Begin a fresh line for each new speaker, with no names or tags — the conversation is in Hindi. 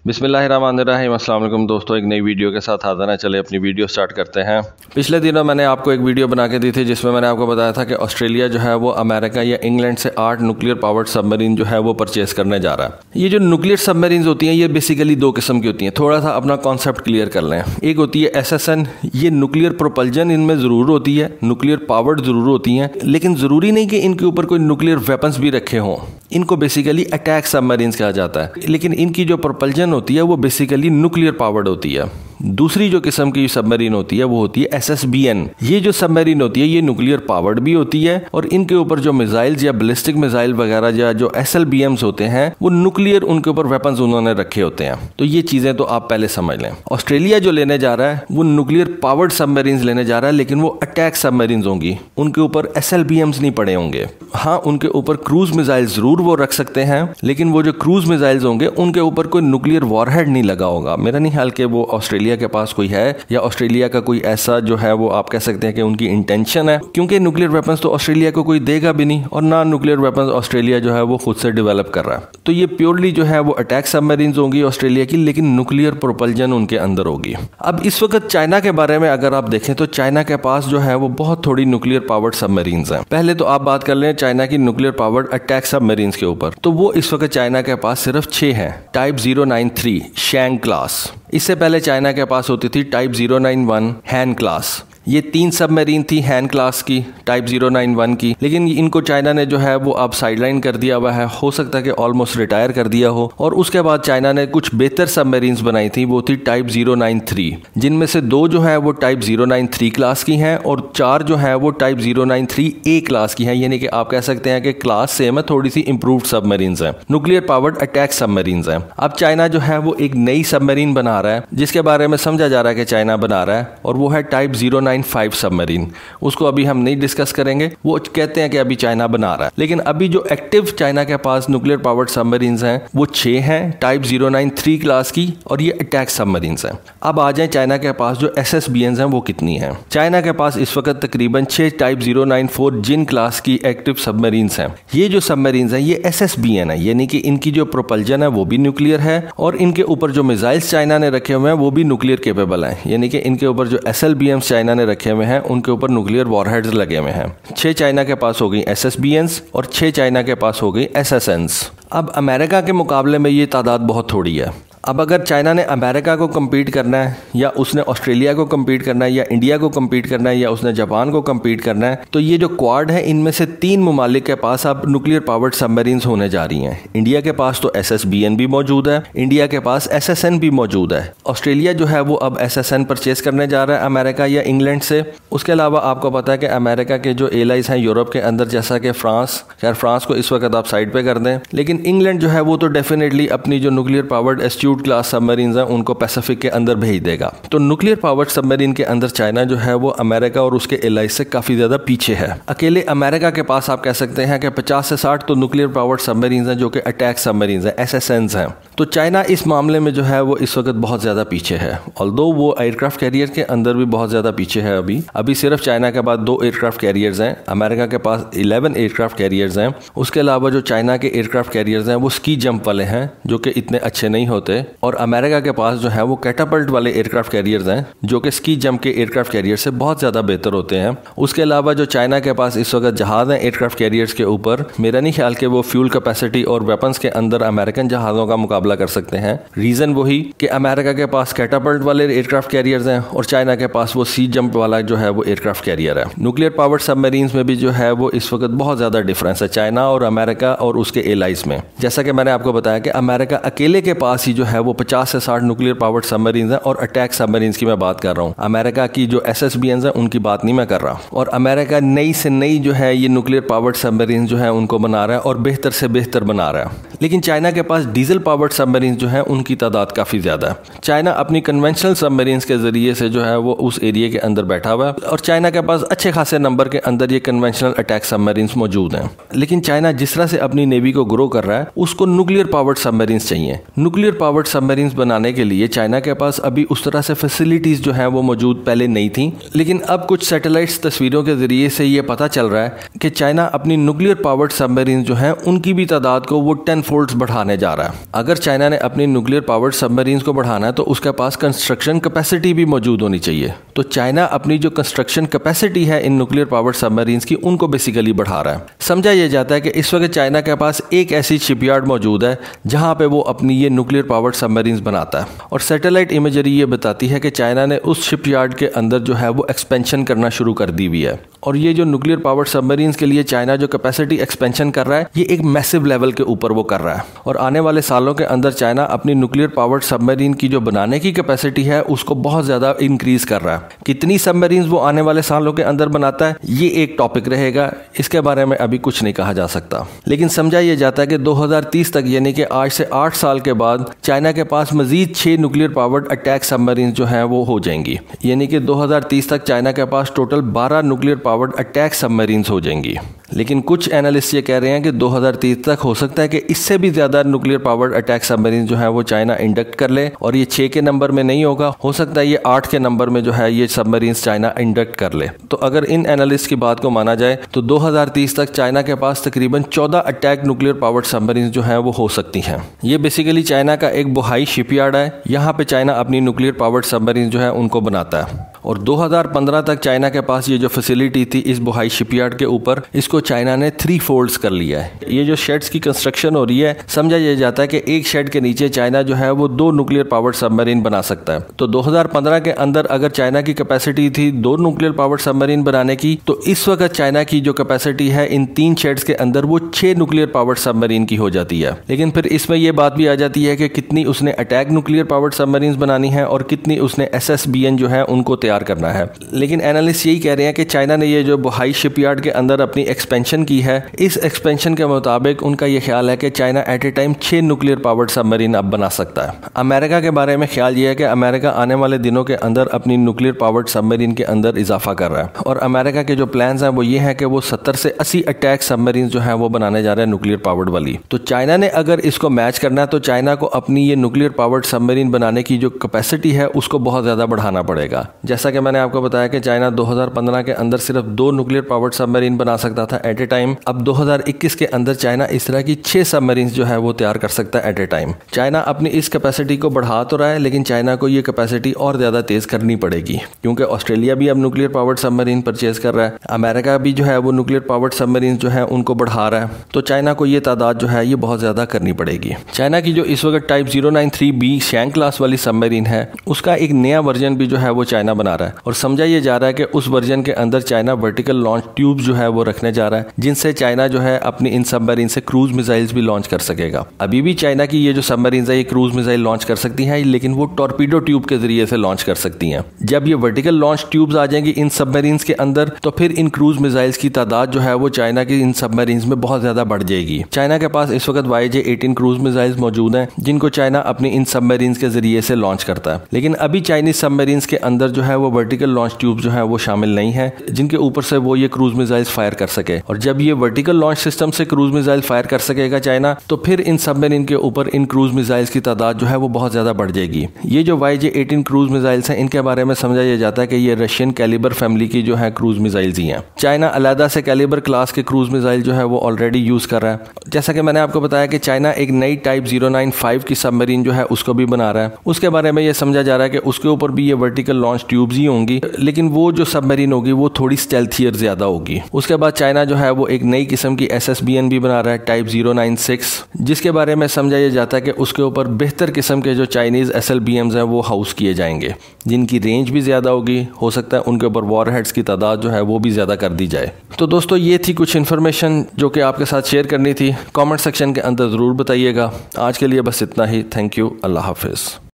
बिस्मिल्लाहिर्रहमानिर्रहीम। अस्सलाम वालेकुम दोस्तों, एक नई वीडियो के साथ हाज़िर हैं। चले अपनी वीडियो स्टार्ट करते हैं। पिछले दिनों मैंने आपको एक वीडियो बना के दी थी जिसमें मैंने आपको बताया था कि ऑस्ट्रेलिया जो है वो अमेरिका या इंग्लैंड से 8 न्यूक्लियर पावर्ड सबमरीन जो है वो परचेज करने जा रहा है। ये जो न्यूक्लियर सबमरीन होती हैं ये बेसिकली 2 किस्म की होती हैं। थोड़ा सा अपना कॉन्सेप्ट क्लियर कर लें। एक होती है SSN, ये न्यूक्लियर प्रोपल्जन इनमें ज़रूर होती है, न्यूक्लियर पावर्ड ज़रूर होती हैं, लेकिन ज़रूरी नहीं कि इनके ऊपर कोई न्यूक्लियर वेपन्स भी रखे हों। इनको बेसिकली अटैक सबमरीन्स कहा जाता है, लेकिन इनकी जो प्रोपल्जन होती है वो बेसिकली न्यूक्लियर पावर्ड होती है। दूसरी जो किस्म की सबमरीन होती है वो होती है SSBN। ये जो सबमरीन होती है ये न्यूक्लियर पावर्ड भी होती है और इनके ऊपर जो मिसाइल्स या बैलिस्टिक मिसाइल वगैरह या जो SLBMs होते हैं वो न्यूक्लियर उनके ऊपर वेपन्स उन्होंने रखे होते हैं। तो ये चीजें तो आप पहले समझ लें। ऑस्ट्रेलिया जो लेने जा रहा है वो न्यूक्लियर पावर्ड सबमरीन लेने जा रहा है, लेकिन वो अटैक सबमरीन होंगी। उनके ऊपर SLBMs नहीं पड़े होंगे। हाँ, उनके ऊपर क्रूज मिसाइल जरूर वो रख सकते हैं, लेकिन वो जो क्रूज मिसाइल्स होंगे उनके ऊपर कोई न्यूक्लियर वॉरहेड नहीं लगा होगा। मेरा नहीं ख्याल कि वो ऑस्ट्रेलिया के पास कोई है या ऑस्ट्रेलिया का कोई ऐसा जो है वो आप कह सकते हैं कि उनकी इंटेंशन है, क्योंकि न्यूक्लियर वेपन्स तो ऑस्ट्रेलिया को कोई देगा भी नहीं और ना न्यूक्लियर वेपन्स ऑस्ट्रेलिया जो है वो खुद से डेवलप कर रहा है। तो ये प्योरली जो है वो अटैक सबमरीन्स होंगी ऑस्ट्रेलिया की, लेकिन न्यूक्लियर प्रोपल्जन उनके अंदर होगी। अब इस वक्त चाइना के बारे में अगर आप देखें तो चाइना के पास जो है वो बहुत थोड़ी न्यूक्लियर पावर्ड सबमरीन्स हैं। पहले तो आप बात कर लें चाइना की न्यूक्लियर पावर्ड अटैक सबमरीन्स के ऊपर, तो वो इस वक्त चाइना के पास सिर्फ 6 हैं। Type 093 शैंग class. इससे पहले चाइना के पास होती थी टाइप 091 हैन क्लास। ये 3 सबमरीन थी हैन क्लास की, टाइप 091 की, लेकिन इनको चाइना ने जो है वो अब साइडलाइन कर दिया हुआ है। हो सकता है कि ऑलमोस्ट रिटायर कर दिया हो। और उसके बाद चाइना ने कुछ बेहतर सबमरीन्स बनाई थी, वो थी टाइप 093, जिनमें से 2 जो है वो टाइप 093 क्लास की हैं और 4 जो है वो टाइप 093A क्लास की हैं। यानी कि आप कह सकते हैं कि क्लास सेम है, थोड़ी सी इंप्रूव्ड सबमरीन्स हैं, न्यूक्लियर पावर्ड अटैक सबमरीन्स हैं। अब चाइना जो है वो एक नई सबमरीन बना रहा है जिसके बारे में समझा जा रहा है कि चाइना बना रहा है, और वो है टाइप 095 सबमरीन। उसको अभी हम नहीं डिस्कस करेंगे, वो कहते हैं कि अभी चाइना बना रहा है। लेकिन अभी जो एक्टिव चाइना के पास न्यूक्लियर पावर्ड सबमरीन्स हैं वो 6 हैं टाइप 093 क्लास की, और ये अटैक सबमरीन्स हैं। अब आ जाए चाइना के पास जो SSBNs हैं वो कितनी हैं। चाइना के पास इस वक्त तकरीबन 6 टाइप 094 जिन क्लास की एक्टिव सबमरीन्स हैं। ये जो सबमरीन्स हैं ये SSBN है, यानी कि इनकी जो प्रोपल्जन है वो भी न्यूक्लियर है और इनके ऊपर जो मिसाइल्स चाइना ने रखे हुए हैं वो भी न्यूक्लियर केपेबल हैं। यानी कि इनके ऊपर जो SLBMs चाइना ने रखे हुए हैं उनके ऊपर न्यूक्लियर वॉरहेड्स लगे हुए हैं। 6 चाइना के पास हो गई SSBNs और 6 चाइना के पास हो गई SSNs। अब अमेरिका के मुकाबले में ये तादाद बहुत थोड़ी है। अब अगर चाइना ने अमेरिका को कम्पीट करना है या उसने ऑस्ट्रेलिया को कम्पीट करना है या इंडिया को कम्पीट करना है या उसने जापान को कम्पीट करना है, तो ये जो क्वाड है इनमें से 3 ममालिक के पास अब न्यूक्लियर पावर्ड सबमरीन्स होने जा रही हैं। इंडिया के पास तो SSBN भी मौजूद है, इंडिया के पास SSN भी मौजूद है। ऑस्ट्रेलिया जो है वो अब SSN परचेज करने जा रहा है अमेरिका या इंग्लैंड से। उसके अलावा आपको पता है कि अमेरिका के जो एलाइज हैं यूरोप के अंदर, जैसा कि फ्रांस, खैर फ्रांस को इस वक्त आप साइड पे कर दें, लेकिन इंग्लैंड जो है वो तो डेफिनेटली अपनी जो न्यूक्लियर पावर्ड क्लास सबमरीन्स हैं उनको पैसिफिक के अंदर भेज देगा। तो न्यूक्लियर पावर्ड सबमरीन के अंदर चाइना जो है वो अमेरिका और उसके एलाइज से काफी ज्यादा पीछे है। अकेले अमेरिका के पास आप कह सकते हैं कि 50 से 60 तो न्यूक्लियर पावर्ड सबमरीन्स हैं जो कि अटैक सबमरीन्स हैं, SSNs हैं। तो चाइना इस मामले में जो है वो इस वक्त बहुत ज्यादा पीछे है। ऑल्दो वो एयरक्राफ्ट कैरियर के अंदर भी बहुत ज्यादा पीछे है। अभी सिर्फ चाइना के पास 2 एयरक्राफ्ट कैरियर्स हैं, अमेरिका के पास 11 एयरक्राफ्ट कैरियर्स हैं। उसके अलावा जो चाइना के एयरक्राफ्ट कैरियर्स हैं वो स्की जंप वाले हैं जो कि इतने अच्छे नहीं होते, और अमेरिका के पास जो है वो कैटापल्ट वाले एयरक्राफ्ट कैरियर्स हैं जो कि स्की जंप के एयरक्राफ्ट कैरियर से बहुत ज्यादा बेहतर होते हैं। उसके अलावा जो चाइना के पास इस वक्त जहाज हैं एयरक्राफ्ट कैरियर्स के ऊपर, मेरा नहीं ख्याल कि वो फ्यूल कैपेसिटी और वेपन्स के अंदर अमेरिकन जहाजों का मुकाबला कर सकते हैं। रीजन वही कि अमेरिका के पास कैटापल्ट वाले एयरक्राफ्ट कैरियर्स हैं और चाइना के पास वो सी जंप वाला जो है वो एयरक्राफ्ट कैरियर है। न्यूक्लियर पावर्ड सबमरीन्स में भी जो है वो इस वक्त बहुत ज्यादा डिफरेंस है चाइना और अमेरिका और उसके एलाइज में। जैसा कि मैंने आपको बताया कि अमेरिका अकेले के पास ही जो है वो 50 से 60 न्यूक्लियर पावर्ड सबमरीन्स हैं, और अटैक सबमरीन्स की मैं बात कर रहा हूँ। अमेरिका की जो SSBNs हैं उनकी बात नहीं मैं कर रहा। और अमेरिका नई से नई जो है ये न्यूक्लियर पावर्ड सबमरीन्स जो है उनको बना रहा है और बेहतर से बेहतर बना रहा है। लेकिन चाइना के पास डीजल पावर्ड सबमरीन्स जो है उनकी तादाद काफी ज्यादा है। चाइना अपनी कन्वेंशनल सबमरीन्स के जरिए से जो है वो उस एरिया के अंदर बैठा हुआ है, और चाइना के पास अच्छे खासे नंबर के अंदर ये कन्वेंशनल अटैक सबमरीन्स मौजूद हैं। लेकिन चाइना जिस तरह से अपनी नेवी को ग्रो कर रहा है उसको न्यूक्लियर पावर्ड सबमरीन्स चाहिए। न्यूक्लियर पावर्ड पावर्ड सबमरीन्स बनाने के लिए चाइना के पास अभी उस तरह से फैसिलिटीज जो हैं वो मौजूद पहले नहीं थी, लेकिन अब कुछ सैटेलाइट्स तस्वीरों के जरिए से ये पता चल रहा है कि चाइना अपनी न्यूक्लियर पावर्ड सबमरीन जो हैं उनकी भी तादाद को वो 10 फोल्ड्स बढ़ाने जा रहा है। अगर चाइना ने अपनी न्यूक्लियर पावर्ड सबमरीन को बढ़ाना है तो उसके पास कंस्ट्रक्शन कैपेसिटी भी मौजूद होनी चाहिए। तो चाइना अपनी जो कंस्ट्रक्शन कैपेसिटी है इन न्यूक्लियर पावर्ड सबमरीन की उनको बेसिकली बढ़ा रहा है। समझा यह जाता है कि इस वक्त चाइना के पास एक ऐसी शिपयार्ड मौजूद है जहां पे वो अपनी ये न्यूक्लियर पावर्ड सबमरीन बनाता है, और सैटेलाइट इमेजरी ये बताती है कि चाइना ने उस शिपयार्ड के अंदर जो है वो एक्सपेंशन करना शुरू कर दी हुई है। और ये जो न्यूक्लियर पावर्ड सबमरीन के लिए चाइना जो कैपेसिटी एक्सपेंशन कर रहा है ये एक मैसिव लेवल के ऊपर वो कर रहा है, और आने वाले सालों के अंदर चाइना अपनी न्यूक्लियर पावर्ड सबमरीन की जो बनाने की कैपेसिटी है उसको बहुत ज़्यादा इंक्रीज कर रहा है। कितनी सबमरीन वो आने वाले सालों के अंदर बनाता है ये एक टॉपिक रहेगा, इसके बारे में अभी कुछ नहीं कहा जा सकता। लेकिन समझा यह जाता है कि 2030 तक यानी कि आज से 8 साल के बाद चाइना के पास मजीद 6 न्यूक्लियर पावर्ड अटैक सबमरीन जो हैं वो हो जाएंगी, यानी कि 2030 तक चाइना के पास total 12 nuclear powered attack submarine हो जाएंगी। लेकिन कुछ एनालिस्ट ये कह रहे हैं कि 2030 तक हो सकता है कि इससे भी ज़्यादा न्यूक्लियर पावर्ड अटैक सबमरीन जो है वो चाइना इंडक्ट कर ले, और ये 6 के नंबर में नहीं होगा, हो सकता है ये 8 के नंबर में जो है ये सबमरीन चाइना इंडक्ट कर ले। तो अगर इन एनालिस्ट की बात को माना जाए तो 2030 तक चाइना के पास तकरीबन 14 अटैक न्यूक्लियर पावर्ड सबमरीन जो है वो हो सकती हैं। ये बेसिकली चाइना का एक बोहाई शिपयार्ड है, यहाँ पे चाइना अपनी न्यूक्लियर पावर्ड सबमरीन जो है उनको बनाता है। और 2015 तक चाइना के पास ये जो फैसिलिटी थी इस बोहाई शिपयार्ड के ऊपर, इसको चाइना ने 3 फोल्ड्स कर लिया है। ये जो शेड्स की कंस्ट्रक्शन हो रही है, समझा यह जाता है कि एक शेड के नीचे चाइना जो है वो 2 न्यूक्लियर पावर्ड सबमरीन बना सकता है। तो 2015 के अंदर अगर चाइना की कैपेसिटी थी 2 न्यूक्लियर पावर्ड सबमरीन बनाने की, तो इस वक्त चाइना की जो कैपेसिटी है इन 3 शेड्स के अंदर वो 6 न्यूक्लियर पावर्ड सबमरीन की हो जाती है। लेकिन फिर इसमें यह बात भी आ जाती है कि कितनी उसने अटैक न्यूक्लियर पावर्ड सबमरीन बनानी है और कितनी उसने SSBN जो है उनको तैयार करना है। लेकिन एनालिस्ट यही कह रहे हैं कि चाइना ने ये जो बोहाई शिपयार्ड के अंदर अपनी एक्सपेंशन की है, इस एक्सपेंशन के मुताबिक उनका ये ख्याल है कि चाइना एट ए टाइम 6 न्यूक्लियर पावर्ड सबमरीन अब बना सकता है। अमेरिका के बारे में ख्याल ये है कि अमेरिका आने वाले दिनों के अंदर अपनी न्यूक्लियर पावर्ड सबमरीन के अंदर इजाफा कर रहा है, और अमेरिका के जो प्लान्स हैं वो ये है कि वो 70 से 80 अटैक सबमरीन जो है वो बनाने जा रहे हैं न्यूक्लियर पावर्ड वाली। तो चाइना ने अगर इसको मैच करना है तो चाइना को अपनी ये न्यूक्लियर पावर्ड सबमरीन बनाने की जो कैपेसिटी है उसको बहुत ज़्यादा बढ़ाना पड़ेगा। जैसा कि मैंने आपको बताया कि चाइना 2015 के अंदर सिर्फ 2 न्यूक्लियर पावर्ड सबमरीन बना सकता था एट ए टाइम। अब 2021 के अंदर चाइना इस तरह की 6 सबमरीन जो है वो तैयार कर सकता है एट ए टाइम। चाइना अपनी इस कैपेसिटी को बढ़ा तो रहा है, लेकिन चाइना को ये कैपेसिटी और ज़्यादा तेज़ करनी पड़ेगी, क्योंकि ऑस्ट्रेलिया भी अब न्यूक्लियर पावर्ड सबमरीन परचेज कर रहा है, अमेरिका भी जो है वो न्यूक्लियर पावर्ड सबमरीन जो है उनको बढ़ा रहा है। तो चाइना को ये तादाद जो है ये बहुत ज़्यादा करनी पड़ेगी। चाइना की जो इस वक्त टाइप 093B शैंक क्लास वाली सबमरीन है उसका एक नया वर्जन भी जो है वो चाइना बना रहा है, और समझा ये जा रहा है कि उस वर्जन के अंदर चाइना वर्टिकल लॉन्च ट्यूब जो है वो रखने जा रहा है, जिनसे चाइना जो है अपनी इन सबमरीन से क्रूज मिसाइल्स भी लॉन्च कर सकेगा। अभी भी चाइना की ये जो सबमरीन है ये क्रूज मिसाइल लॉन्च कर सकती हैं, लेकिन वो टॉर्पीडो ट्यूब के जरिए से लॉन्च कर सकती हैं। जब ये वर्टिकल लॉन्च ट्यूब्स आ जाएंगी इन सबमरीन के अंदर तो फिर इन क्रूज मिसाइल्स की तादाद जो है वो चाइना की इन सबमरीन में बहुत ज्यादा बढ़ जाएगी। चाइना के पास इस वक्त YJ-18 क्रूज मिसाइल्स मौजूद हैं जिनको चाइना अपनी इन सबमरीन के जरिए से लॉन्च करता है, लेकिन अभी चाइनीज सबमरीन के अंदर जो है वो वर्टिकल लॉन्च ट्यूब जो है वो शामिल नहीं है जिनके ऊपर से वो ये क्रूज मिसाइल्स फायर कर सके। और जब ये वर्टिकल लॉन्च सिस्टम से क्रूज मिसाइल फायर कर सकेगा चाइना, तो फिर इन सबमरीन के ऊपर इन क्रूज मिसाइल्स की तादाद जो है वो बहुत ज्यादा बढ़ जाएगी। ये जो YJ-18 क्रूज मिसाइल्स हैं इनके बारे में समझा यह जाता है कि ये रशियन कैलिबर फैमिली की जो है क्रूज मिसाइल्स ही हैं। चाइना अलहदा से कैलिबर क्लास के क्रूज मिसाइल जो है वो ऑलरेडी यूज कर रहा है। जैसा कि मैंने आपको बताया कि चाइना एक नई टाइप 095 की सबमरीन जो है उसको भी बना रहा है। उसके बारे में ये समझा जा रहा है कि उसके ऊपर भी ये वर्टिकल लॉन्च ट्यूब्स ही होंगी, लेकिन वो जो सबमरीन होगी वो थोड़ी स्टेल्थियर ज्यादा होगी। उसके बाद चाइना जो है वो एक नई किस्म की SSBN भी बना रहा है टाइप 096, जिसके बारे में समझा यह जाता है कि उसके ऊपर बेहतर किस्म के जो चाइनीज SLBMs हैं वो हाउस किए जाएंगे, जिनकी रेंज भी ज्यादा होगी। हो सकता है उनके ऊपर वॉरहेड्स की तादाद जो है वो भी ज्यादा कर दी जाए। तो दोस्तों ये थी कुछ इन्फॉर्मेशन जो कि आपके साथ शेयर करनी थी। कमेंट सेक्शन के अंदर जरूर बताइएगा। आज के लिए बस इतना ही। Thank you. Allah Hafiz.